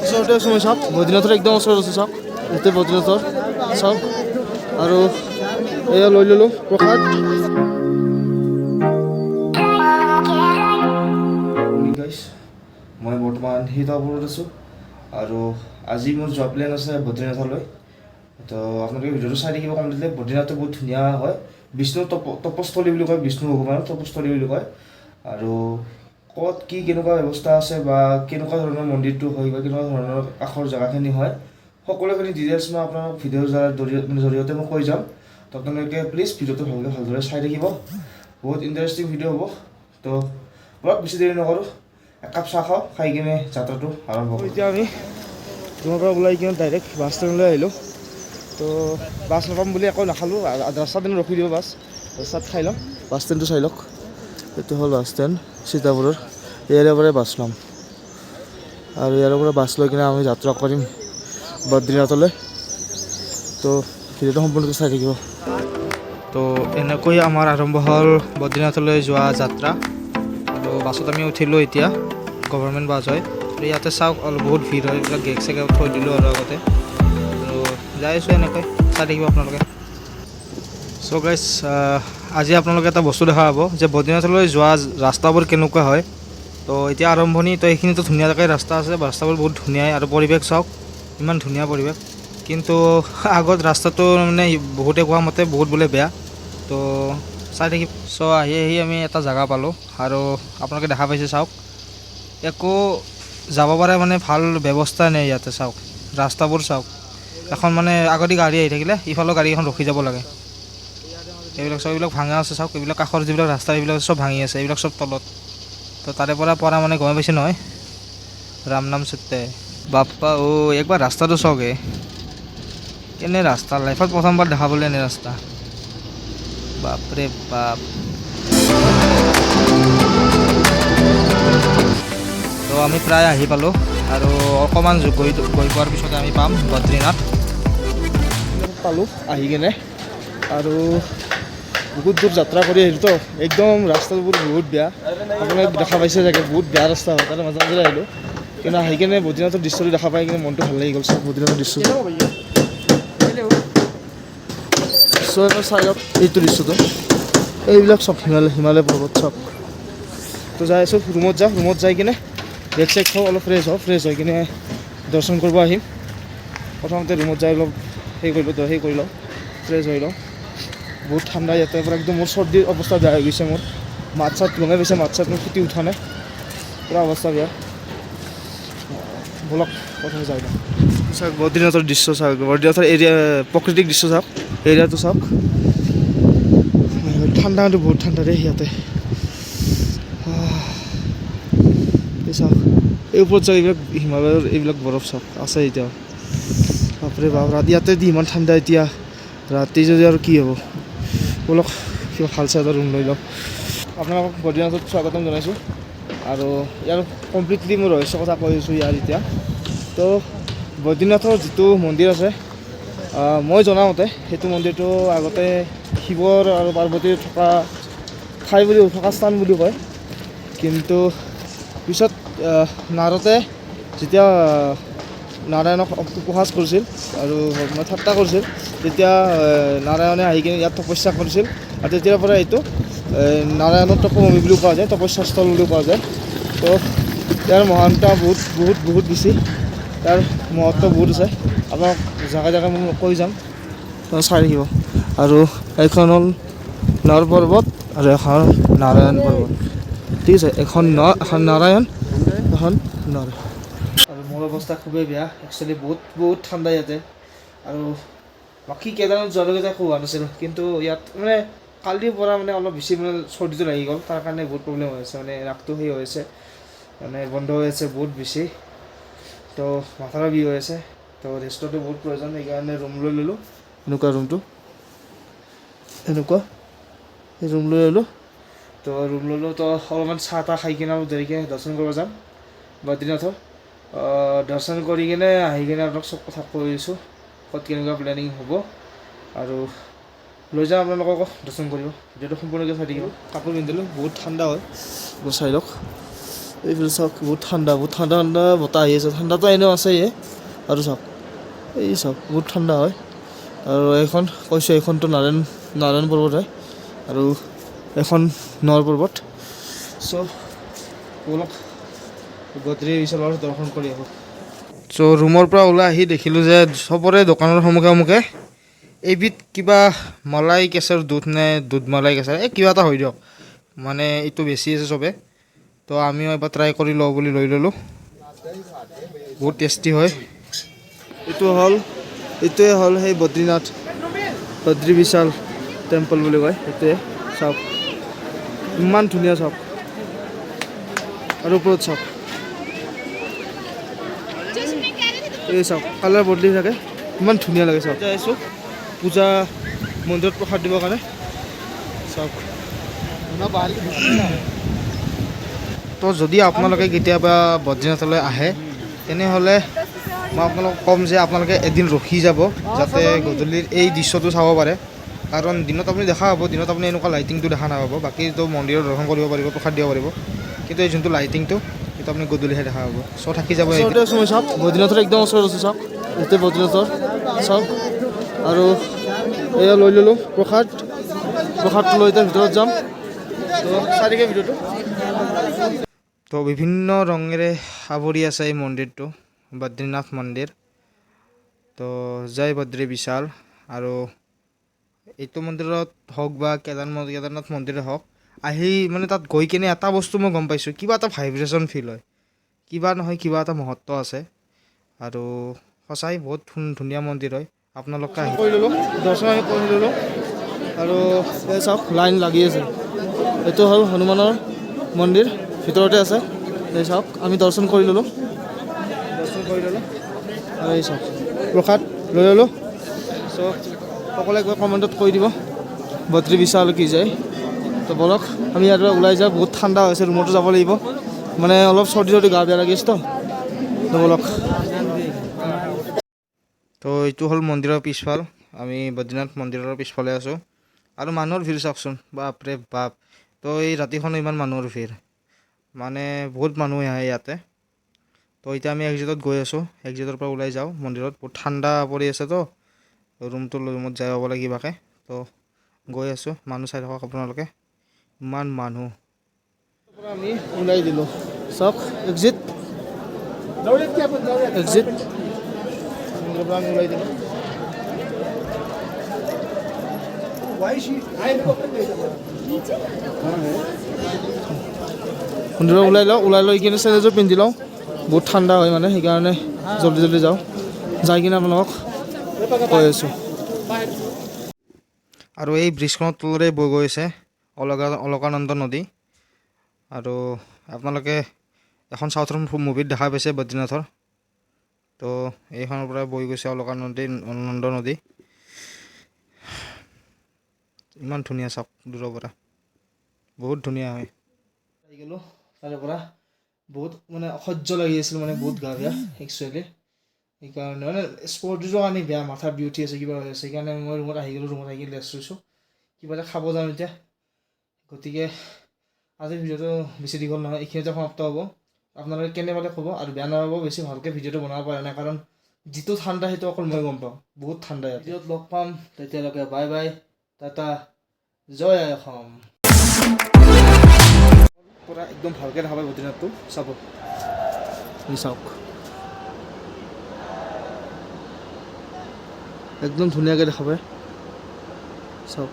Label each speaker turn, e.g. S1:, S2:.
S1: ওচৰতে আছোঁ মই চাওক বদ্ৰীনাথৰ একদম ওচৰত আছোঁ চাওক ইয়াতে বদ্ৰীনাথৰ চাওক আৰু এয়া লৈ ল'লোঁ প্ৰসাদ মই বৰ্তমান সীতাপুৰত আছোঁ আৰু আজি মোৰ যোৱা প্লেন আছে বদ্ৰীনাথলৈ তো আপোনালোকে ভিডিঅ'টো চাই থাকিব কমপ্লিটলি বদ্ৰীনাথটো বহুত ধুনীয়া হয় বিষ্ণুৰ তপস্থলী বুলি কয় বিষ্ণু ভগৱানৰ তপস্থলী বুলি কয় আৰু ক'ত কি কেনেকুৱা ব্যৱস্থা আছে বা কেনেকুৱা ধৰণৰ মন্দিৰটো হয় বা কেনেকুৱা ধৰণৰ কাষৰ জেগাখিনি হয় সকলোখিনি ডিটেইলছ মই আপোনাক ভিডিঅ'ৰ জৰিয়তে মই কৈ যাম তো আপোনালোকে প্লিজ ভিডিঅ'টো ভালদৰে চাই থাকিব বহুত ইণ্টাৰেষ্টিং ভিডিঅ' হ'ব তো অলপ বেছি দেৰি নকৰোঁ একাপ চাহ খাওঁ খাই কিনে যাত্ৰাটো আৰম্ভ কৰোঁ এতিয়া আমি ৰুমৰ পৰা ওলাই কিনে ডাইৰেক্ট বাছ ষ্টেণ্ডলৈ আহিলোঁ তো বাছ নাপাম বুলি একো নাখালোঁ ৰাস্তাত ৰখি দিব বাছ ৰাস্তাত খাই ল'ম বাছ ষ্টেণ্ডটো চাই লওক এইটো হ'ল বাছ ষ্টেণ্ড সীতাপুৰৰ ইয়াৰে পৰাই বাছ ল'ম আৰু ইয়াৰ পৰা বাছ লৈ কিনে আমি যাত্ৰা কৰিম বদ্ৰীনাথলৈ তো ভিডিঅ'টো সম্পূৰ্ণকৈ চাই থাকিব তো এনেকৈ আমাৰ আৰম্ভ হ'ল বদ্ৰীনাথলৈ যোৱা যাত্ৰা আৰু বাছত আমি উঠিলোঁ এতিয়া গভৰ্ণমেণ্ট বাছ হয় আৰু ইয়াতে চাওক অলপ বহুত ভিৰ হয় এইবিলাক গেক চেক থৈ দিলোঁ আৰু আগতে আৰু যাই আছোঁ এনেকৈ চাই থাকিব আপোনালোকে চ' গাইজ আজি আপোনালোকে এটা বস্তু দেখা পাব যে বদ্ৰীনাথলৈ যোৱা ৰাস্তাবোৰ কেনেকুৱা হয় তো এতিয়া আৰম্ভণি তো এইখিনিতো ধুনীয়াকৈ ৰাস্তা আছে ৰাস্তাবোৰ বহুত ধুনীয়াই আৰু পৰিৱেশ চাওক ইমান ধুনীয়া পৰিৱেশ কিন্তু আগত ৰাস্তাটো মানে বহুতে কোৱা মতে বহুত বোলে বেয়া তো চাই থাকিব চ' আহি আমি এটা জেগা পালোঁ আৰু আপোনালোকে দেখা পাইছে চাওক একো যাব পাৰে মানে ভাল ব্যৱস্থা নাই ইয়াতে চাওক ৰাস্তাবোৰ চাওক এখন মানে আগতে গাড়ী আহি থাকিলে ইফালৰ গাড়ী এখন ৰখি যাব লাগে এইবিলাক চব এইবিলাক ভাঙা আছে চাওক এইবিলাক কাষৰ যিবিলাক ৰাস্তা এইবিলাক চব ভাঙি আছে এইবিলাক চব তলত তো তাৰে পৰা মানে গমে পাইছে নহয় ৰাম নাম সত্যে বাপ্পা একবাৰ ৰাস্তাটো চাওকে এনে ৰাস্তা লাইফত প্ৰথমবাৰ দেখা পালে এনে ৰাস্তা বাপৰে বাপ তো আমি প্ৰায় আহি পালোঁ আৰু অকণমান গৈ পোৱাৰ পিছতে আমি পাম বদ্ৰীনাথ পালোঁ আহি কিনে আৰু বহুত দূৰ যাত্ৰা কৰি আহিলোঁ তো একদম ৰাস্তাবোৰ বহুত বেয়া আপোনালোকে দেখা পাইছে চাগে বহুত বেয়া ৰাস্তা হয় তাতে মাজে মাজে আহিলোঁ কিন্তু আহি কিনে বদ্ৰীনাথৰ দৃশ্যটো দেখা পাই কিনে মনটো ভাল লাগি গ'ল চব বদ্ৰীনাথৰ দৃশ্য চ' এবাৰ চাই লওক এইটো দৃশ্যটো এইবিলাক চব হিমালয় পৰ্বত চব তো যাই আছোঁ ৰুমত যাওঁ ৰুমত যাই কিনে বেগ চেক খাওঁ অলপ ফ্ৰেছ হৈ কিনে দৰ্শন কৰিব আহিম প্ৰথমতে ৰুমত যাই অলপ সেই কৰি লওঁ ফ্ৰেছ হৈ লওঁ বহুত ঠাণ্ডা ইয়াতে পৰা একদম মোৰ চৰ্দিৰ অৱস্থা বেয়া হৈ গৈছে মোৰ মাত চাত লঙাই গৈছে মাত চাত মোৰ ফুটি উঠা নাই পূৰা অৱস্থা বেয়া বলক প্ৰথমে যাই লওঁ চাওক বদ্ৰীনাথৰ দৃশ্য চাওক বদ্ৰীনাথৰ এৰিয়া প্ৰাকৃতিক দৃশ্য চাওক এৰিয়াটো চাওক ঠাণ্ডা কিন্তু বহুত ঠাণ্ডা দেই ইয়াতে চাওক এই ওপৰত চাওক এইবিলাক হিমালয়ৰ এইবিলাক বৰফ চাওক আছে এতিয়াও বাপৰে বাপ ৰাতি ইয়াতে দি ইমান ঠাণ্ডা এতিয়া ৰাতি যদি আৰু কি হ'ব বলক কিবা ভাল চাই এটা ৰুম লৈ লওক আপোনালোকক বদ্ৰীনাথত স্বাগতম জনাইছোঁ আৰু ইয়াৰ কমপ্লিটলি মোৰ ৰহস্য কথা কৈ আছোঁ ইয়াৰ এতিয়া তো বদ্ৰীনাথৰ যিটো মন্দিৰ আছে মই জনামতে সেইটো মন্দিৰটো আগতে শিৱৰ আৰু পাৰ্বতীৰ থকা ঠাই বুলি থকা স্থান বুলি কয় কিন্তু পিছত নাৰদে যেতিয়া নাৰায়ণক উপহাস কৰিছিল আৰু ঠাট্টা কৰিছিল তেতিয়া নাৰায়ণে আহি কিনে ইয়াত তপস্যা কৰিছিল আৰু তেতিয়াৰ পৰা এইটো নাৰায়ণৰ তপভূমি বুলিও কোৱা যায় তপস্যাস্থল বুলিও কোৱা যায় তো ইয়াৰ মহানতা বহুত বেছি ইয়াৰ মহত্ব বহুত আছে আপোনাক জেগাই মই কৈ যাম চাই থাকিব আৰু এইখন হ'ল নৰ পৰ্বত আৰু এখন নাৰায়ণ পৰ্বত ঠিক আছে এখন নাৰায়ণ এখন নৰ আৰু মোৰ অৱস্থা খুবেই বেয়া একচুৱেলি বহুত ঠাণ্ডা ইয়াতে আৰু বাকী কেদাৰনাথ যোৱালৈকে একো হোৱা নাছিল কিন্তু ইয়াত মানে কালিৰ পৰা মানে অলপ বেছি মানে চৰ্দিটো লাগি গ'ল তাৰ কাৰণে বহুত প্ৰব্লেম হৈ আছে মানে ৰাগটো সেই হৈ আছে মানে বন্ধ হৈ আছে বহুত বেছি তো মাথাৰো বিষ হৈ আছে তো ৰেষ্টটো বহুত প্ৰয়োজন সেইকাৰণে ৰুম লৈ ল'লোঁ এনেকুৱা ৰুমটো এনেকুৱা এই ৰুম লৈ ল'লোঁ তো ৰুম ল'লোঁ তো অলপমান চাহ তাহ খাই কিনে অলপ দেৰিকৈ দৰ্শন কৰিব যাম বদ্ৰীনাথৰ দৰ্শন কৰি কিনে আহি কিনে আপোনাক চব কথা কৈ দিছোঁ ক'ত কেনেকুৱা প্লেনিং হ'ব আৰু লৈ যাম আপোনালোকক দৰ্শন কৰিব। ভিডিঅ'টো সম্পূৰ্ণকৈ চাই থাকিব। কাপোৰ পিন্ধিলোঁ, বহুত ঠাণ্ডা হয়, চাই লওক। এইফালে চাওক, বহুত ঠাণ্ডা বতাহ আহি আছে। ঠাণ্ডাটো এনেও আছেই, আৰু চাওক এই চাওক বহুত ঠাণ্ডা হয়। আৰু এইখন কৈছোঁ, এইখনতো নাৰায়ণ পৰ্বত হয়, আৰু এখন নৰ পৰ্বত। চ' ব'লক বদ্ৰী বিশালৰ দৰ্শন কৰি আহোঁ। চ' ৰুমৰ পৰা ওলাই আহি দেখিলোঁ যে চবৰে দোকানৰ সন্মুখে এইবিধ কিবা মলাই কেঁচৰ দুধ নে দুধ মলাই কেঁচৰ, কিবা এটা হৈ দিয়ক, মানে এইটো বেছি আছে চবে। তো আমিও এবাৰ ট্ৰাই কৰি লওঁ বুলি লৈ ল'লোঁ। বহুত টেষ্টি হয়। এইটোৱে হ'ল সেই বদ্ৰী বিশাল টেম্পল বুলি কয়। সেইটোৱে চাওক, ইমান ধুনীয়া চাওক, আৰু ওপৰত চাওক, এই চাওক কালাৰ বদলি থাকে, ইমান ধুনীয়া লাগে চাওক। আহিছোঁ পূজা মন্দিৰত প্ৰসাদ দিবৰ কাৰণে, চাওক। তো যদি আপোনালোকে কেতিয়াবা বদ্ৰীনাথলৈ আহে, তেনেহ'লে মই আপোনালোকক ক'ম যে আপোনালোকে এদিন ৰখি যাব, যাতে গধূলিৰ এই দৃশ্যটো চাব পাৰে। কাৰণ দিনত আপুনি দেখা পাব, দিনত আপুনি এনেকুৱা লাইটিংটো দেখা নাপাব। বাকীটো মন্দিৰৰ দৰ্শন কৰিব পাৰিব, প্ৰসাদ দিব পাৰিব, কিন্তু এই যোনটো লাইটিংটো সেইটো আপুনি গধূলিহে দেখা পাব। চ' থাকি যাব। ওচৰতে আছোঁ মই, চাওক বদ্ৰীনাথৰ একদম ওচৰত আছোঁ, চাওক এইটোৱে বদ্ৰীনাথৰ, চাওক। আৰু এয়া লৈ ল'লোঁ প্ৰসাদটো লৈ তাৰ ভিতৰত যাম। তো চাৰিকে ভিডিঅ'টো। তো বিভিন্ন ৰঙেৰে আৱৰি আছে এই মন্দিৰটো, বদ্ৰীনাথ মন্দিৰ। তো জয় বদ্ৰী বিশাল। আৰু এইটো মন্দিৰত হওক বা কেদাৰনাথ মন্দিৰে হওক, আহি মানে তাত গৈ কিনে এটা বস্তু মই গম পাইছোঁ, কিবা এটা ভাইব্ৰেশ্যন ফিল হয়, কিবা নহয় কিবা এটা মহত্ব আছে। আৰু সঁচাই বহুত ধুনীয়া মন্দিৰ হয়। আপোনালোকে কৰি ল'লোঁ, দৰ্শন আমি কৰি ল'লোঁ। আৰু এই চাওক লাইন লাগি আছে, এইটো হ'ল হনুমানৰ মন্দিৰ, ভিতৰতে আছে। এই চাওক আমি দৰ্শন কৰি ল'লোঁ, আৰু এই চাওক প্ৰসাদ লৈ ল'লোঁ। চ' সকলোৱে গৈ কমেণ্টত কৈ দিব বদ্ৰী বিশাল কি যায়। তো বলক আমি ইয়াৰ পৰা ওলাই যাওঁ, বহুত ঠাণ্ডা হৈছে, ৰুমতো যাব লাগিব, মানে অলপ চৰ্দি গা বেয়া লাগি আছে তো বলক। তো এইটো হ'ল মন্দিৰৰ পিছফাল, আমি বদ্ৰীনাথ মন্দিৰৰ পিছফালে আছোঁ। আৰু মানুহৰ ভিৰ চাওকচোন, বাপৰে বাপ। তো এই ৰাতিখনো ইমান মানুহৰ ভিৰ, মানে বহুত মানুহ আহে ইয়াতে। তো এতিয়া আমি এক্সিটত গৈ আছোঁ, এক্সিটৰ পৰা ওলাই যাওঁ মন্দিৰত। বহুত ঠাণ্ডা পৰি আছে তো, ৰুমত যাই হ'ব লাগিবাকে। তো গৈ আছোঁ, মানুহ চাই থাকক আপোনালোকে, ইমান মানুহ। আমি ওলাই দিলোঁ, চাওক এক্সিট মন্দিৰৰ পৰা আমি ওলাই দিলোঁ। মন্দিৰৰ ওলাই লৈ কিনে চেলেযোৰ পিন্ধি লওঁ, বহুত ঠাণ্ডা হয় মানে, সেইকাৰণে জল্দি যাওঁ। যাই কিনে আপোনালোকক কৈ আছোঁ। আৰু এই ব্ৰিজখনৰ তলৰে বৈ গৈ আছে অলকানন্দ নদী। আৰু আপোনালোকে এখন চাউথৰ মুভিত দেখা পাইছে বদ্ৰীনাথৰ, তো এইখনৰ পৰা বৈ গৈছে অলকানন্দ নদী। ইমান ধুনীয়া চাওক, দূৰৰ পৰা বহুত ধুনীয়া হয়। আহি গ'লোঁ তাৰে পৰা, বহুত মানে অসহ্য লাগি আছিল, মানে বহুত গা বেয়া একচুৱেলি। সেইকাৰণে মানে স্পৰ্টটোৰ কাৰণে বেয়া, মাথা বিষ উঠি আছে, কিবা হৈ আছে। সেইকাৰণে মই ৰুমত আহি গ'লোঁ, ৰুমত আহি কিনে ৰেষ্ট লৈছোঁ, কিবা এটা খাব যাম এতিয়া। গতিকে আজিৰ ভিডিঅ'টো বেছি দীঘল নহয়, এইখিনিতে সমাপ্ত হ'ব। আপোনালোকে কেনে পালে ক'ব, আৰু বেয়া নাপাব বেছি ভালকৈ ভিডিঅ'টো বনাব পৰা নাই, কাৰণ যিটো ঠাণ্ডা সেইটো অকল মই গম পাওঁ, বহুত ঠাণ্ডা। ভিডিঅ'ত লগ পাম, তেতিয়ালৈকে বাই বাই, টাটা, জয় আই অসম। পৰা একদম ভালকৈ দেখা পায় বদ্ৰীনাথটো, চাব চাওক একদম ধুনীয়াকৈ দেখা পায়, চাওক।